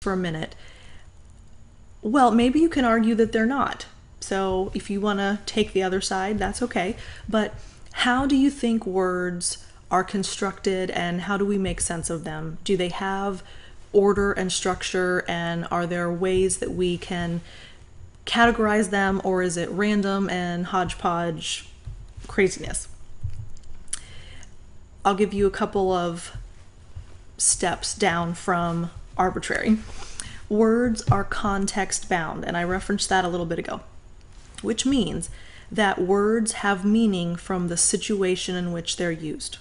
for a minute, well, maybe you can argue that they're not. So if you want to take the other side, that's okay. But how do you think words are constructed, and how do we make sense of them? Do they have order and structure, and are there ways that we can categorize them, or is it random and hodgepodge craziness? I'll give you a couple of steps down from arbitrary. Words are context bound, and I referenced that a little bit ago, which means that words have meaning from the situation in which they're used,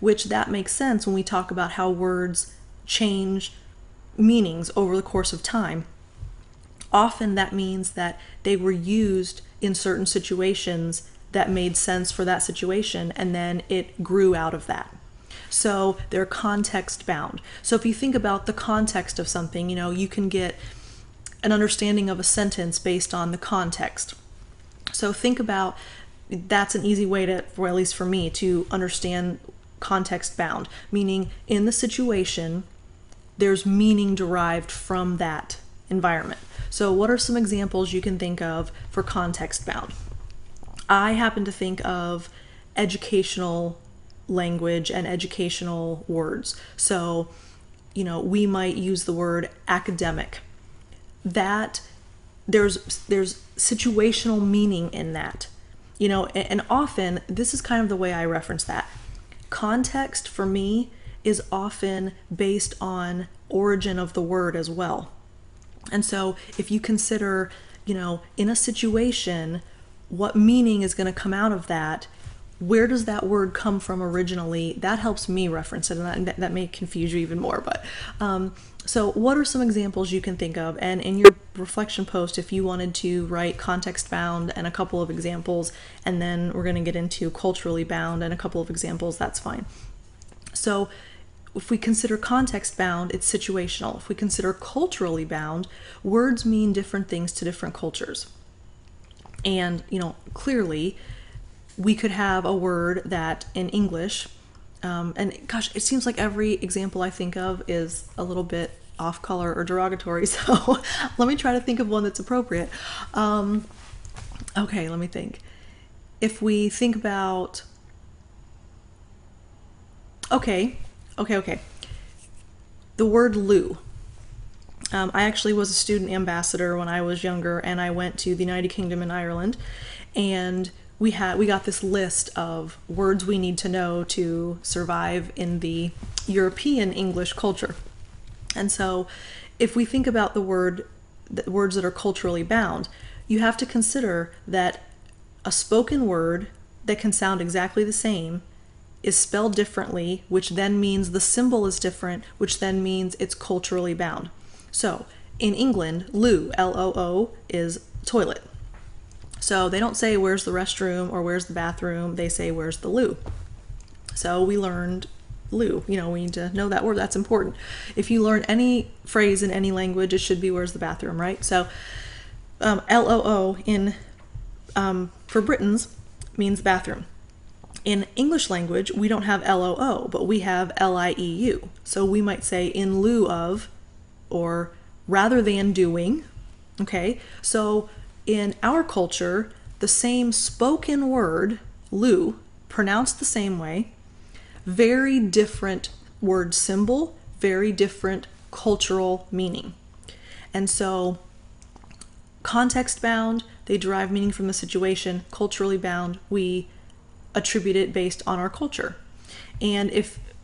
which that makes sense when we talk about how words change meanings over the course of time. Often that means that they were used in certain situations that made sense for that situation, and then it grew out of that. So they're context bound. So if you think about the context of something, you can get an understanding of a sentence based on the context. So think about, that's an easy way to, or at least for me, to understand context bound, meaning in the situation, there's meaning derived from that environment. So what are some examples you can think of for context bound? I happen to think of educational language and educational words. So, we might use the word academic. That there's situational meaning in that. And often this is kind of the way I reference that. Context for me is often based on origin of the word as well. And so if you consider, in a situation, what meaning is going to come out of that, where does that word come from originally, that helps me reference it, and that may confuse you even more. But so what are some examples you can think of? And in your reflection post, if you wanted to write context bound and a couple of examples, and then we're going to get into culturally bound and a couple of examples, that's fine. So if we consider context bound, it's situational. If we consider culturally bound, words mean different things to different cultures. And, clearly we could have a word that in English, and gosh, it seems like every example I think of is a little bit off color or derogatory. So let me try to think of one that's appropriate. Okay, let me think. If we think about, okay. The word loo. I actually was a student ambassador when I was younger, and I went to the United Kingdom and Ireland, and we got this list of words we need to know to survive in the European English culture. And so if we think about the words that are culturally bound, you have to consider that a spoken word that can sound exactly the same is spelled differently, which then means the symbol is different, which then means it's culturally bound. So in England, loo, L-O-O, is toilet. So they don't say where's the restroom or where's the bathroom, they say where's the loo. So we learned loo. We need to know that word, that's important. If you learn any phrase in any language, it should be where's the bathroom, right? So L-O-O for Britons means bathroom. In English language, we don't have L-O-O, but we have L-I-E-U. So we might say in lieu of, or rather than doing, okay? So in our culture, the same spoken word, loo, pronounced the same way, very different word symbol, very different cultural meaning. And so context bound, they derive meaning from the situation. Culturally bound, we attribute it based on our culture. And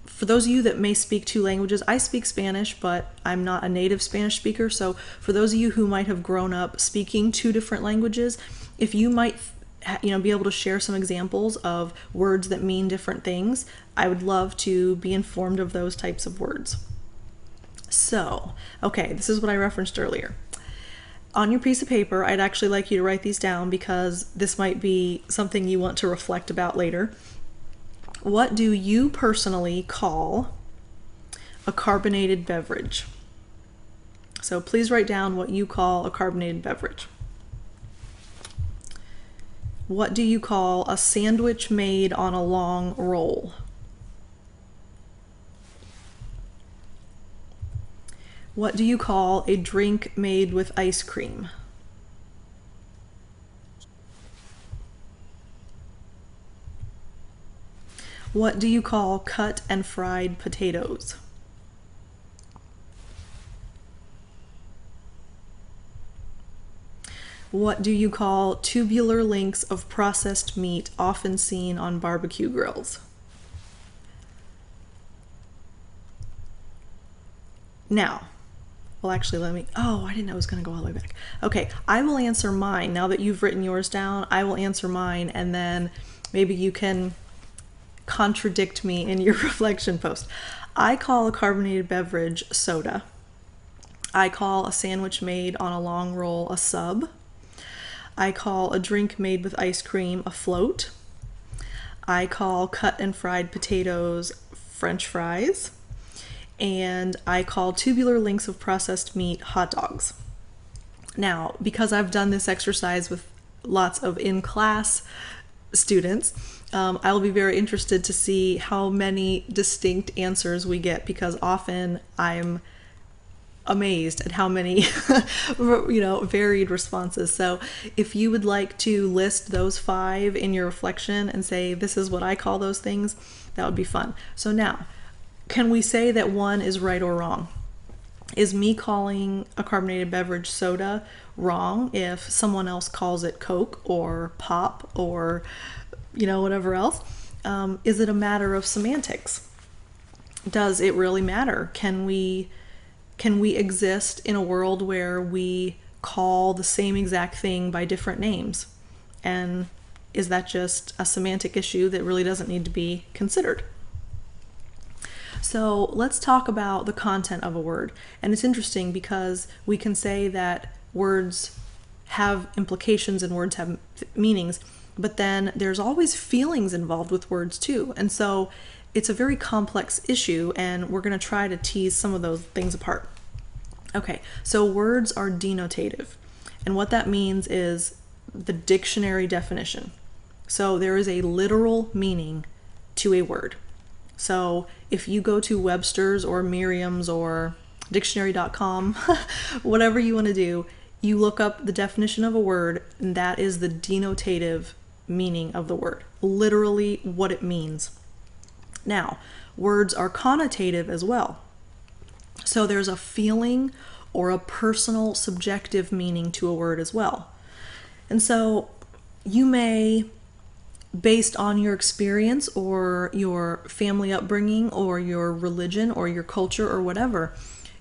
for those of you that may speak two languages, I speak Spanish, but I'm not a native Spanish speaker. So for those of you who might have grown up speaking two different languages, if you might be able to share some examples of words that mean different things, I would love to be informed of those types of words. So, okay, this is what I referenced earlier. On your piece of paper, I'd actually like you to write these down because this might be something you want to reflect about later. What do you personally call a carbonated beverage? So please write down what you call a carbonated beverage. What do you call a sandwich made on a long roll? What do you call a drink made with ice cream? What do you call cut and fried potatoes? What do you call tubular links of processed meat often seen on barbecue grills? Now, well, actually, I didn't know I was going to go all the way back. Okay, I will answer mine. Now that you've written yours down, I will answer mine, and then maybe you can contradict me in your reflection post. I call a carbonated beverage soda. I call a sandwich made on a long roll a sub. I call a drink made with ice cream a float. I call cut and fried potatoes French fries. And I call tubular links of processed meat hot dogs. Now, because I've done this exercise with lots of in-class students, I will be very interested to see how many distinct answers we get, because often I'm amazed at how many varied responses. So if you would like to list those 5 in your reflection and say, this is what I call those things, that would be fun. So now, can we say that one is right or wrong? Is me calling a carbonated beverage soda wrong if someone else calls it Coke or pop or whatever else? Is it a matter of semantics? Does it really matter? Can we exist in a world where we call the same exact thing by different names? And is that just a semantic issue that really doesn't need to be considered? So let's talk about the content of a word. And it's interesting because we can say that words have implications and words have meanings, but then there's always feelings involved with words too. And so it's a very complex issue, and we're going to try to tease some of those things apart. Okay, so words are denotative. And what that means is the dictionary definition. So there is a literal meaning to a word. So if you go to Webster's or Merriam's or dictionary.com, whatever you want to do, you look up the definition of a word, and that is the denotative meaning of the word, literally what it means. Now, words are connotative as well. So there's a feeling or a personal subjective meaning to a word as well. And so you may, based on your experience or your family upbringing or your religion or your culture or whatever,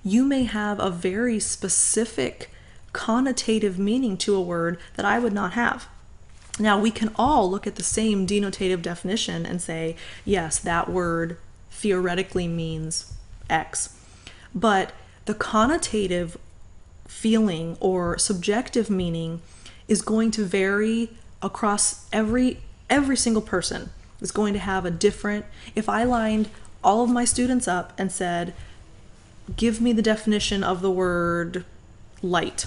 you may have a very specific connotative meaning to a word that I would not have. Now, we can all look at the same denotative definition and say, yes, that word theoretically means X. But the connotative feeling or subjective meaning is going to vary across every single person. Is going to have a different. If I lined all of my students up and said, give me the definition of the word light,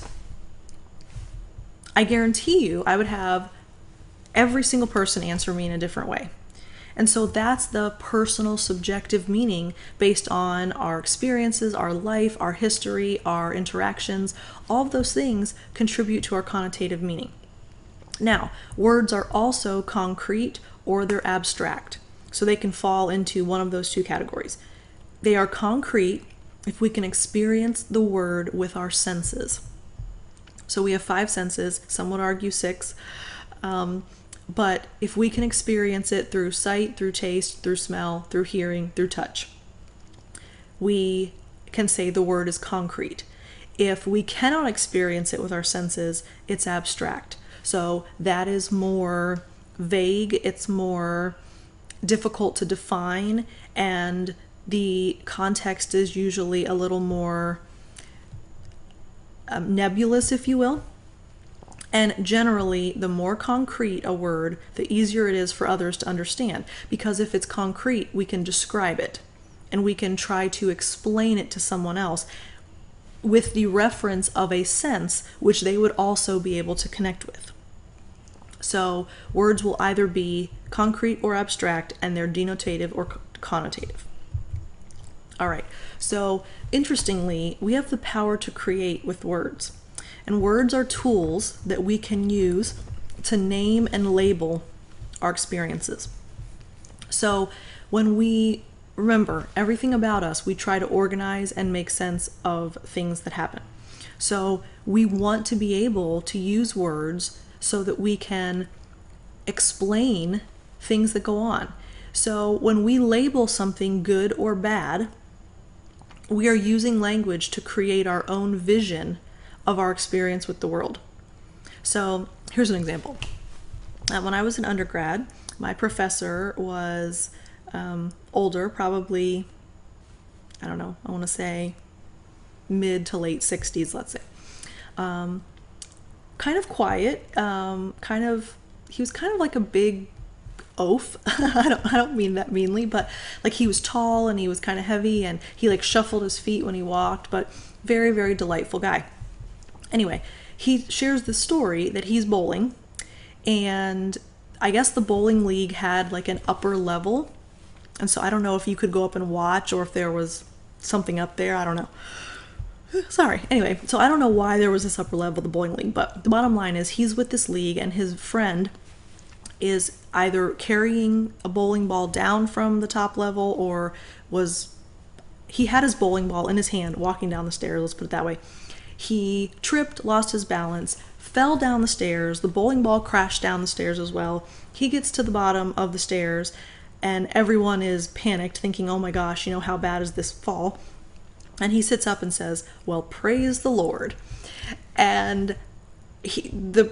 I guarantee you I would have every single person answer me in a different way. And so that's the personal subjective meaning based on our experiences, our life, our history, our interactions. All of those things contribute to our connotative meaning. Now, words are also concrete or they're abstract. So they can fall into one of those two categories. They are concrete if we can experience the word with our senses. So we have 5 senses, some would argue 6. But if we can experience it through sight, through taste, through smell, through hearing, through touch, we can say the word is concrete. If we cannot experience it with our senses, it's abstract. So that is more vague, it's more difficult to define, and the context is usually a little more nebulous, if you will. And generally, the more concrete a word, the easier it is for others to understand. Because if it's concrete, we can describe it, and we can try to explain it to someone else with the reference of a sense which they would also be able to connect with. So words will either be concrete or abstract, and they're denotative or connotative. All right, so interestingly, we have the power to create with words. And words are tools that we can use to name and label our experiences. So when we remember everything about us, we try to organize and make sense of things that happen. So we want to be able to use words so that we can explain things that go on. So when we label something good or bad, we are using language to create our own vision of our experience with the world. So here's an example. When I was an undergrad, my professor was older, probably, I don't know, I want to say mid to late 60s, let's say. Kind of quiet, he was kind of like a big oaf. I don't mean that meanly, but like he was tall and he was kind of heavy and he like shuffled his feet when he walked, but very, very delightful guy. Anyway, he shares the story that he's bowling, and I guess the bowling league had like an upper level, and so I don't know if you could go up and watch or if there was something up there, I don't know. Sorry. Anyway, so I don't know why there was this upper level of the bowling league, but the bottom line is he's with this league and his friend is either carrying a bowling ball down from the top level or he had his bowling ball in his hand walking down the stairs, let's put it that way. He tripped, lost his balance, fell down the stairs, the bowling ball crashed down the stairs as well. He gets to the bottom of the stairs and everyone is panicked thinking, oh my gosh, how bad is this fall? And he sits up and says, well, praise the Lord. And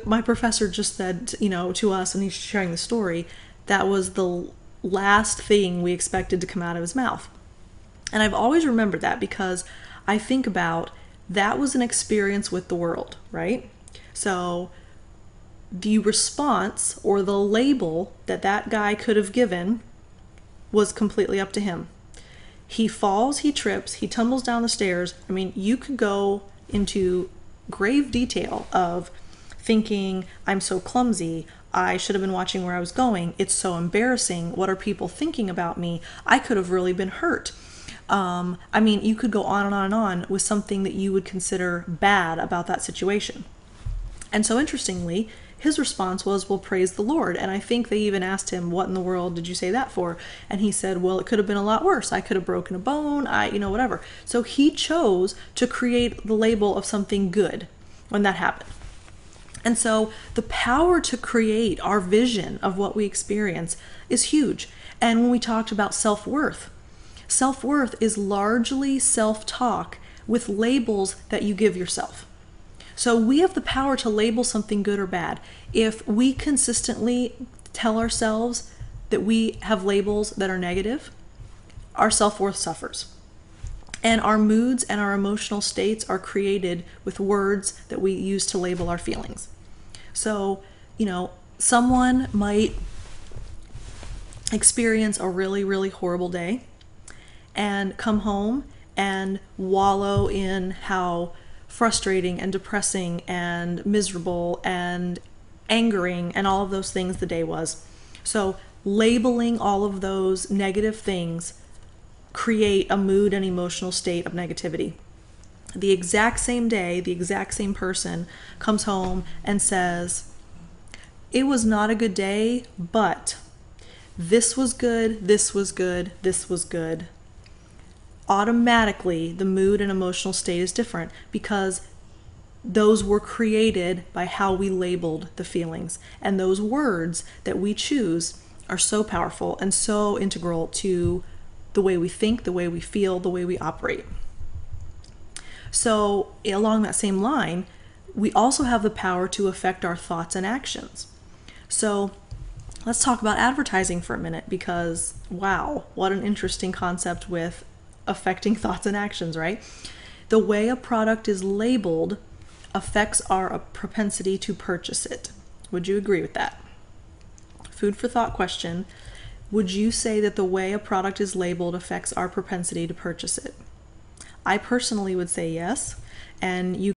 my professor just said, to us, and he's sharing the story, that was the last thing we expected to come out of his mouth. And I've always remembered that because I think about that was an experience with the world, right? So the response or the label that guy could have given was completely up to him. He falls, he trips, he tumbles down the stairs. I mean, you could go into grave detail of thinking, I'm so clumsy, I should have been watching where I was going, it's so embarrassing, what are people thinking about me, I could have really been hurt. I mean, you could go on and on and on with something that you would consider bad about that situation. And so interestingly, his response was, well, praise the Lord. And I think they even asked him, what in the world did you say that for? And he said, well, it could have been a lot worse. I could have broken a bone, whatever. So he chose to create the label of something good when that happened. And so the power to create our vision of what we experience is huge. And when we talked about self-worth is largely self-talk with labels that you give yourself. So we have the power to label something good or bad. If we consistently tell ourselves that we have labels that are negative, our self-worth suffers. And our moods and our emotional states are created with words that we use to label our feelings. So, someone might experience a really, really horrible day and come home and wallow in how frustrating and depressing and miserable and angering and all of those things the day was. So labeling all of those negative things create a mood and emotional state of negativity. The exact same day, the exact same person comes home and says, it was not a good day, but this was good, this was good, this was good. Automatically, the mood and emotional state is different because those were created by how we labeled the feelings. And those words that we choose are so powerful and so integral to the way we think, the way we feel, the way we operate. So along that same line, we also have the power to affect our thoughts and actions. So let's talk about advertising for a minute because, wow, what an interesting concept with affecting thoughts and actions, right? The way a product is labeled affects our propensity to purchase it. Would you agree with that? Food for thought question. Would you say that the way a product is labeled affects our propensity to purchase it? I personally would say yes, and you